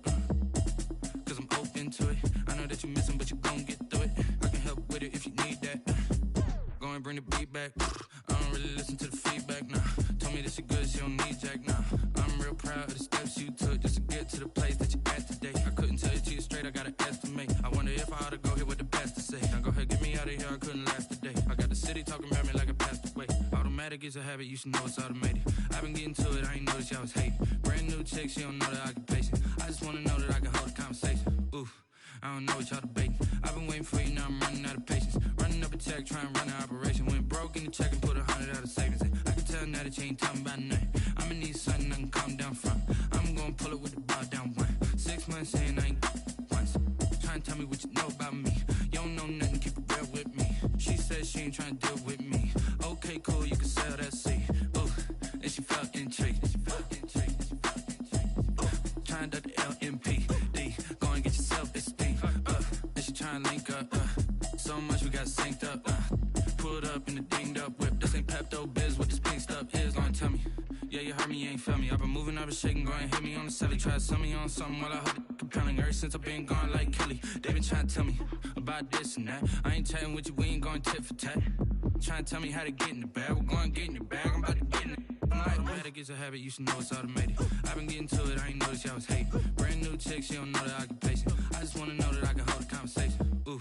Cause I'm open to it. I know that you missing, but you gon' get through it. I can help with it if you need that. Go and bring the beat back. I don't really listen to the feedback, nah. Told me that she good, she don't need jack, nah. I'm real proud of the steps you took just to get to the place that you at today. I couldn't tell you to you straight, I gotta estimate. I wonder if I ought to go here with the best to say. Now go ahead, get me out of here, I couldn't last a day. I got the city talking about me like I passed away. Automatic is a habit, you should know it's automated. I've been getting to it, I ain't noticed y'all was hating. Brand new chick, she don't know the occupation. I just wanna know that I can hold a conversation. Ooh, I don't know what y'all debating. I've been waiting for you, now I'm running out of patience. Running up a check, trying to run an operation. Went broke in the check and put 100 out of savings in. I can tell now that you ain't talking about nothing. I'ma need something I can calm down from. I'm gonna pull it with the bar down one. 6 months in, I ain't once. Trying to tell me what you know about me. You don't know nothing, keep it real with me. She says she ain't trying to deal with me. Okay, cool, you can sell that seat. Ooh, and she felt intrigued. Trying to duck the LMPD. Go and get your self-esteem. And she trying to link up. So much we got synced up. Pulled up in the dinged up whip. This ain't Pepto-Biz, what this pink stuff is. Gonna tell me. Yeah, you heard me, you ain't felt me. I've been moving, I've been shaking, go and hit me on the celly. Try to sell me on something while I hold it compelling. Ever since I've been gone like Kelly, they been trying to tell me about this and that. I ain't chatting with you, we ain't going tit for tat. Trying to tell me how to get in the bag. We're going to get in the bag, I'm about to get in it. Automatic is a habit, you should know it's automated. I've been getting to it, I ain't noticed y'all was hating. Brand new chick, she don't know the occupation. I just wanna know that I can hold a conversation. Ooh,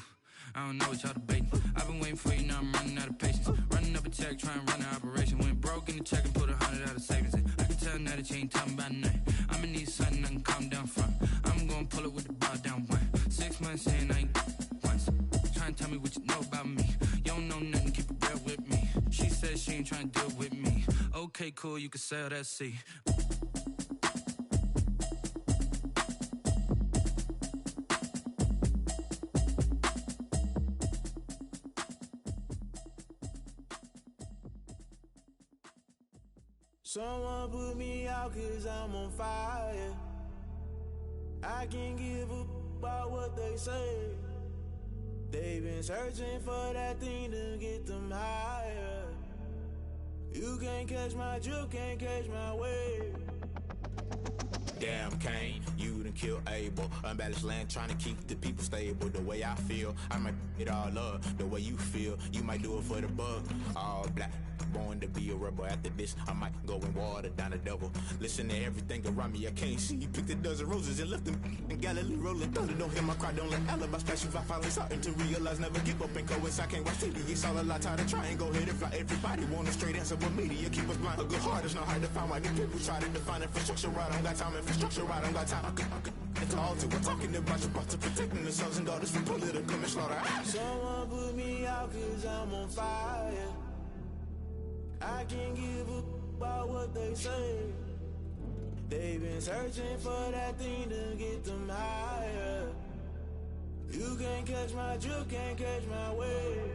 I don't know what y'all debating. I've been waiting for you, now I'm running out of patience. Running up a check, trying to run an operation. Went broke in the check and put 100 out of savings in. I can tell now that you ain't talking about nothing. I'ma need something I can calm down from. I'm gonna pull it with the bar down one. 6 months in, I ain't once. Trying to tell me what you know about me. You don't know nothing, keep it real with me. She says she ain't trying to deal with me. Okay, cool, you can sell that seat. Someone put me out cause I'm on fire. I can't give up about what they say. They've been searching for that thing to get them higher. You can't catch my drift, can't catch my wave. Damn Kane, you done killed Abel. Unbalanced land trying to keep the people stable. The way I feel, I might it all up. The way you feel, you might do it for the buck. All black, born to be a rebel. After this, I might go and water down the devil. Listen to everything around me, I can't see. Picked a dozen roses and left them in Galilee rolling thunder. Don't hear my cry, don't let alibis flash. If I finally starting to realize, never give up and coincide. I can't watch TV, it's all a lot. Tired of trying, go ahead and fly. Everybody want a straight answer, but media keep us blind. A good heart is not hard to find. Why these people try to define infrastructure right? I don't got time, infrastructure right, I don't got time. It's all to we're talking about your to protecting the sons and daughters from political manslaughter. Someone put me out cause I'm on fire. I can't give up about what they say. They've been searching for that thing to get them higher. You can't catch my drift, can't catch my wave.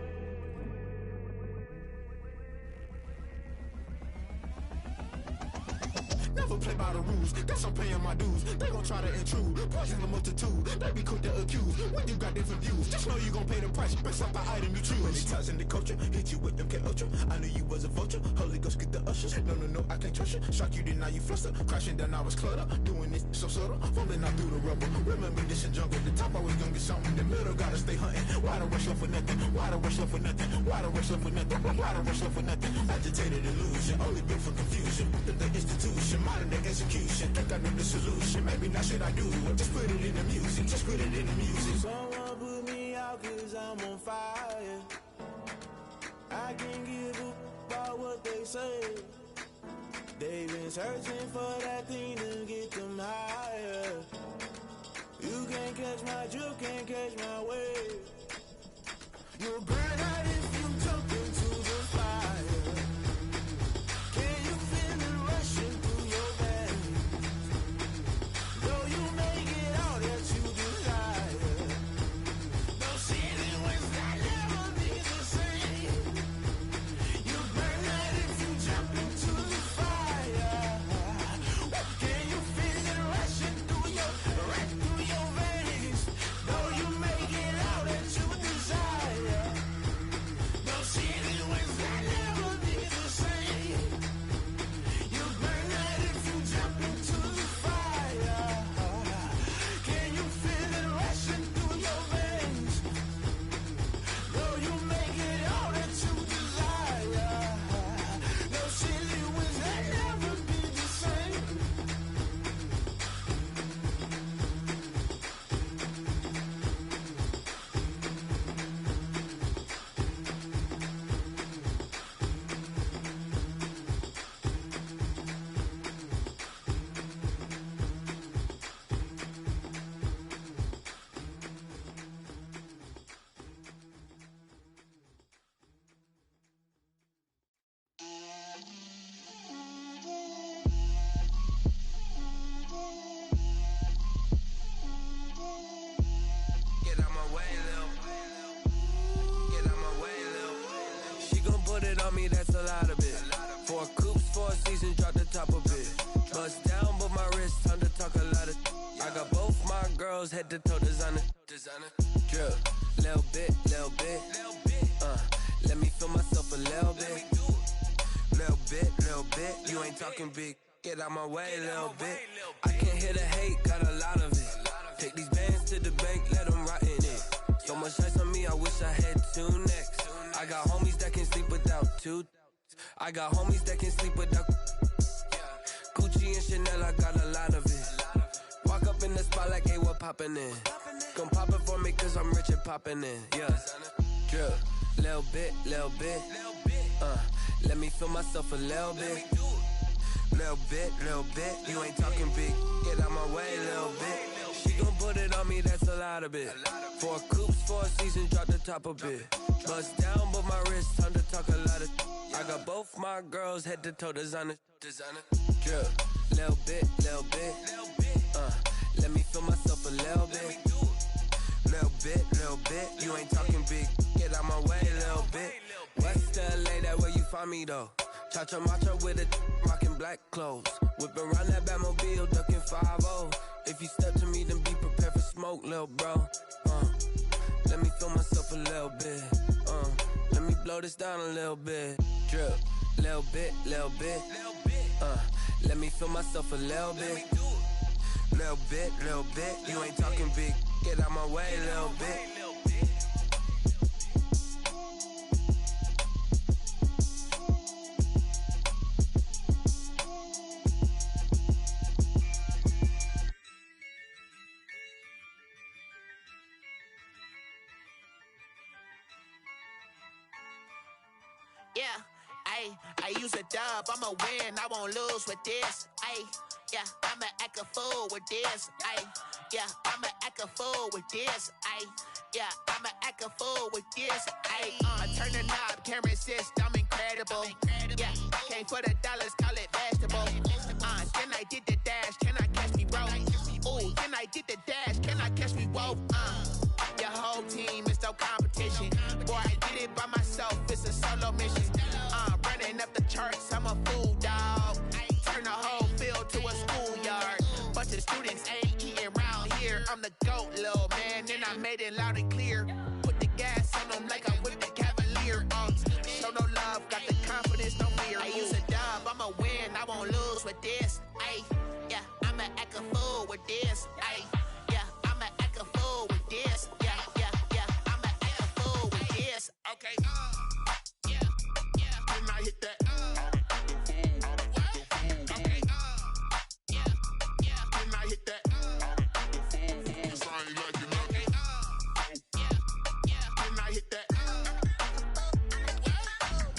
Never play by the rules, guess I'm paying my dues. They gon' try to intrude, poison the multitude. They be quick to accuse, when you got different views. Just know you gon' pay the price, based off the item you choose. Many times in the culture, hit you with them K-Ultra. I knew you was a vulture, Holy Ghost get the ushers. No, I can't trust you. Shock you, then now you fluster. Crashing down, I was cluttered. Doing this so subtle, falling out through the rubble. Remember this in jungle, the top always gonna get something. The middle gotta stay hunting. Why the rush left for nothing? Why the rush left for nothing? Why the rush left for nothing? Why the rush left for nothing? Agitated illusion, only built for confusion. The institution, modern day execution. Think I know the solution. Maybe not should I do it? Just put it in the music. Just put it in the music. Someone put me out cause I'm on fire. I can't give up about what they say. They've been searching for that thing to get them higher. You can't catch my drift, can't catch my wave. You'll burn out if you jump into the fire. She gon' put it on me, that's a lot of it. 4 coops, 4 seasons, drop the top of it. Bust down, but my wrist, time to talk a lot of. I got both my girls head to toe designer. Drip, little bit. Let me feel myself a little bit. Little bit. You ain't talking big. Get out my way, little bit. I can't hear the hate, got a lot of it. Take these bands to the bank, let them rot in it. So much ice on me, I wish I had 2 necks. I got homies that can sleep without 2. I got homies that can sleep without. Gucci and Chanel, I got a lot of it. Walk up in the spot like, hey, what poppin' in? Come pop it for me, cause I'm rich and poppin' in. Yeah, drip, little bit. Let me feel myself a little bit. Little bit. You ain't talking big. Get out my way, little bit. She gon' put it on me, that's a lot of it. 4 coops, 4 seasons, drop the top of it. Bust down, but my wrist, time to talk a lot of. I got both my girls head to toe designer. Drip, little bit. Let me feel myself a little bit. Little bit. You ain't talking big. Get out my way, little bit. West LA, that where you find me though. Cha-cha matcha with it, rockin' black clothes. Whippin' around that Batmobile, duckin' 5-0. If you step to me, then be prepared for smoke, lil' bro. Let me feel myself a little bit. Let me blow this down a little bit. Drip, little bit. Let me feel myself a little bit. Little bit. You ain't talking big. Get out my way, little bit. Yeah, I use a dub, I'ma win, I won't lose with this. Yeah, I'ma act a fool with this. Yeah, I'ma act a fool with this. Yeah, I'ma act a fool with this. I turn the knob, can't resist, I'm incredible. Yeah, came for the dollars, call it vegetable. Then I did the dash, can I catch me, bro? Ooh, then I did the dash, can I catch me, whoa? Your whole team is no competition. Boy, I did it by myself, it's a solo mission. Running up the charts, I'm a fool, dog. Turn the whole field to a schoolyard. Bunch of students ain't eating round here. I'm the GOAT, little man, and I made it loud and clear. Put the gas on them like I'm with the Cavalier. Show no love, got the confidence, no fear. I use a dub, I'ma win, I won't lose with this. Yeah, I'ma act a fool with this. Yeah, I'ma act a fool with this. Yeah, I'ma act a fool with this. Okay. Then I hit that. Okay. Then I hit that. Cause I ain't like it, okay. Then I hit that.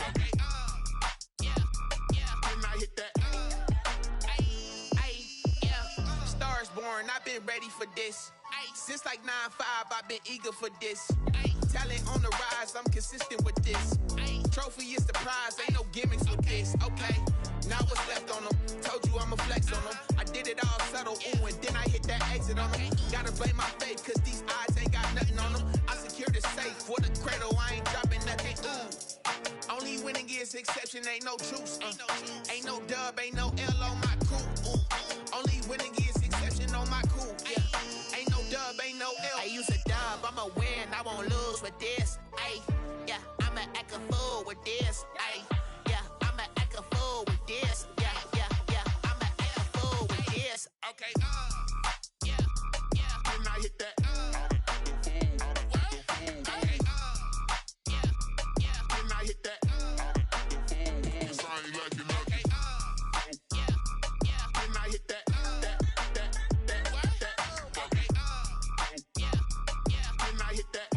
Okay. Then I hit that. Yeah. Stars born, I've been ready for this. Since like 9-5, I've been eager for this. Talent on the rise, I'm consistent with this. Trophy is the prize, ain't no gimmicks with this. Okay, now what's left on them? Told you I'ma flex on them. I did it all subtle, ooh, and then I hit that exit on them. Gotta blame my faith, cause these eyes ain't got nothing on them. I secured the safe for the cradle, I ain't dropping nothing, ooh. Only winning is exception, ain't no truce. Ain't no dub, ain't no L on my crew. Ooh. Only winning is exception on my crew. Yeah. Ain't no dub, ain't no L. I use a dub, I'ma win, I won't lose with this. Yeah, I'ma act a fool with this. Yeah, I'ma act a fool with this. Yeah, I'ma act a fool with this. Okay. Then I hit that. Okay. Then I hit that. Cause I ain't like it, okay. Then I hit that. Okay. Then I hit that.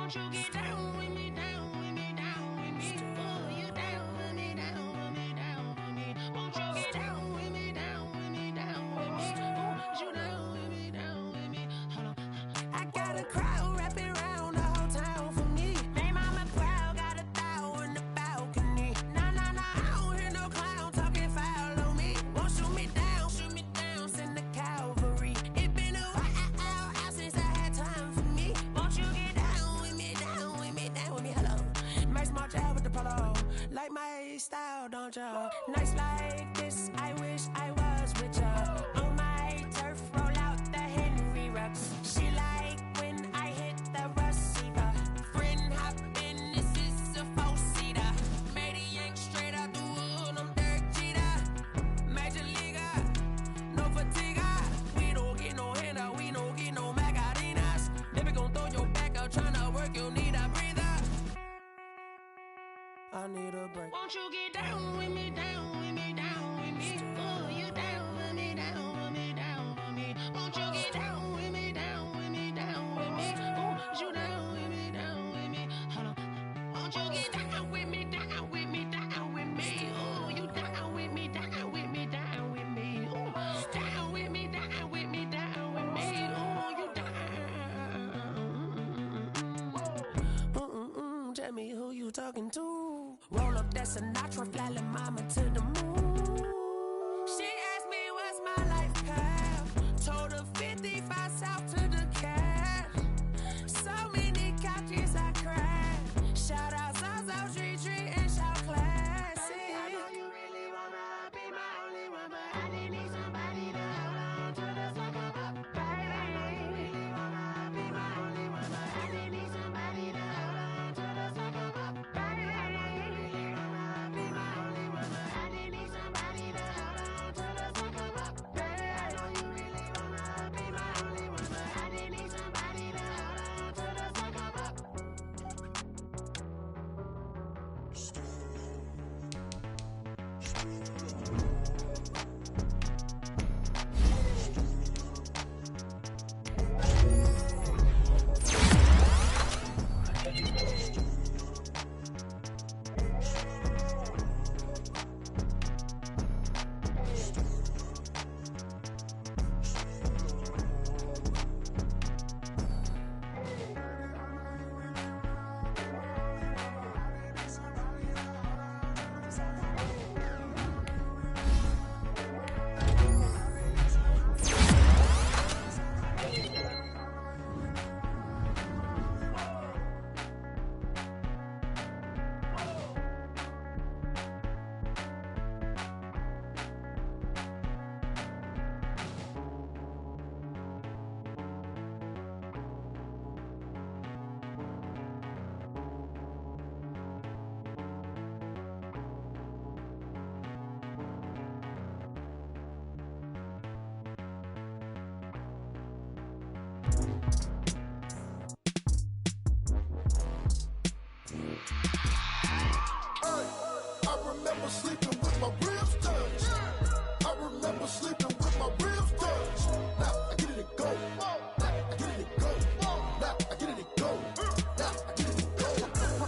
Won't you get down with me, down with me, down with me? Oh, you down with me, down with me, down with me. Won't you get down with me, down with me, down with me? Oh, you down with me, down with me? Hold on. I got a crowd wrapping around the whole town for me. They mama proud, got a thou in the balcony. Nah, I don't hear no clown talking foul on me. Won't shoot me down, send the cavalry. It been a while since I had time for me. Won't you get down with me, down with me, down with me? Hello. Nice march out with the polo. Like my style, don't ya? Nice like this, I wish I was with ya. On my turf, roll out the Henry Rux. She like when I hit the receiver. Friend hop in, this is a four-seater. Made a yank straight out the wood, I'm Derek Jeter. Major leaguer, no fatigue. We don't get no handout, we don't get no Macarinas. Never gon' throw your back out, tryna work, you need a breather. I need a break. Won't you get down with me, down with me, down with me? Oh, you down with me, down with me, down with me? Won't you get down with me, down with me, down with me? Oh, you down with me, down with me? Hold on. Won't you get down with me, down with me, down with me? Oh, you down with me, down with me, down with me? Oh, down with me, down with me, down with me? Oh, you down. Tell me who you talking to. Roll up that Sinatra, fly la mama to the moon. She asked me what's my life path. Told her 55 south to the cat. So many couches I cried. Shout out South Tree and shout classy. I know you really wanna be my only one, but I didn't need somebody to hold on to the sucker up, baby. I know you really wanna be my only one, but I didn't need somebody to hold on to the sucker up, baby. I know you really wanna be my only one, but I didn't need somebody to hold on to the sucker up, baby. I know you really wanna be my only one, but I didn't need somebody to hold on to the sucker up. I remember sleeping with my ribs touched. I remember sleeping with my ribs touched. Now I get it and go. Now I get it and go. Now I get it and go. Now I get it and go.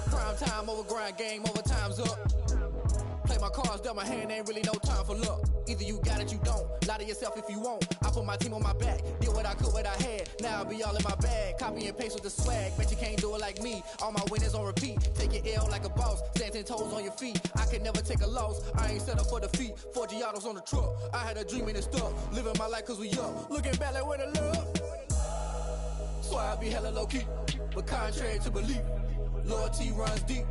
Prime time over grind game, over time's up. Play my cards, dealt my hand, ain't really no time for luck. Either you got it, you don't. Lie to yourself if you won't. I put my team on my back, did what I could, what I had. Now I'll be all in my bag, copy and paste with the swag. Bet you can't do it like me. All my winners on repeat. Take your L like a boss, stand 10 toes on your feet. I could never take a loss. I ain't set up for defeat. 4 Giottos on the truck. I had a dream and it stuck. Living my life cause we up. Looking back like where the love. So I be hella low key, but contrary to belief, loyalty runs deep.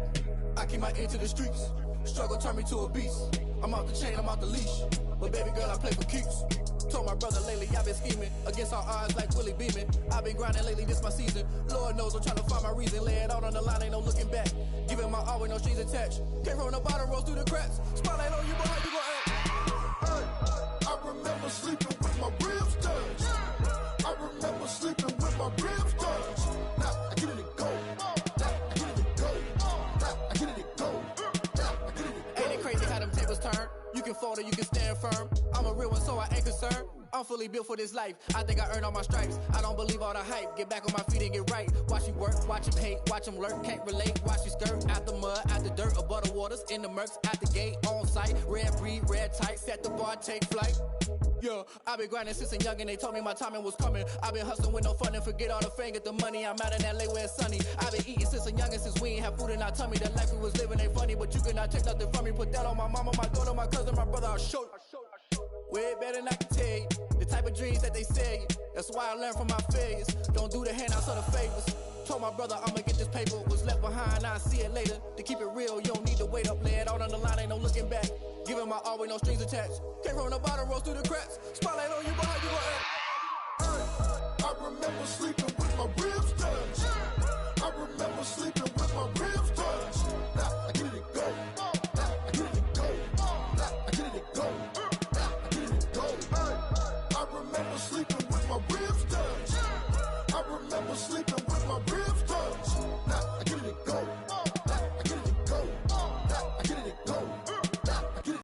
I keep my ear to the streets. Struggle turned me to a beast. I'm off the chain, I'm off the leash. But baby girl, I play for keeps. Told my brother lately, I've been scheming against all odds like Willie Beeman. I've been grinding lately, this my season. Lord knows I'm trying to find my reason. Lay it out on the line, ain't no looking back. Giving my all with no strings attached. Came from the bottom, rose through the cracks. Spotlight on you, but how you gon' act? Hey, I remember sleeping with my ribs touched. I remember sleeping with my ribs touched. Now I get it and go. Now I get it and go. Now I get it and go. Now I get it and go. Ain't it crazy how them tables turn? You can fold or you can stand firm. I'm a real one, so I ain't concerned. I'm for fully built for this life. I think I earned all my stripes. I don't believe all the hype. Get back on my feet and get right. Watch you work, watch him hate, watch him lurk. Can't relate, watch you skirt. Out the mud, out the dirt, above the waters, in the murks, at the gate, on site. Red breed, red tight, set the bar, take flight. Yeah, I been grinding since a youngin', they told me my timing was coming. I been hustling with no fun and forget all the fame, get the money. I'm out in LA where it's sunny. I been eating since a youngin', since we ain't have food in our tummy. The life we was living ain't funny, but you cannot take nothing from me. Put that on my mama, my daughter, my cousin, my brother, I'll show you. Way better than I can tell you. The type of dreams that they sell you. That's why I learned from my failures. Don't do the handouts or the favors. Told my brother I'ma get this paper. Was left behind, I'll see it later. To keep it real, you don't need to wait up. Lay it out on the line, ain't no looking back. Giving my all with no strings attached. Came from the bottom, rose through the cracks. Spotlight on you, but how you gon' act?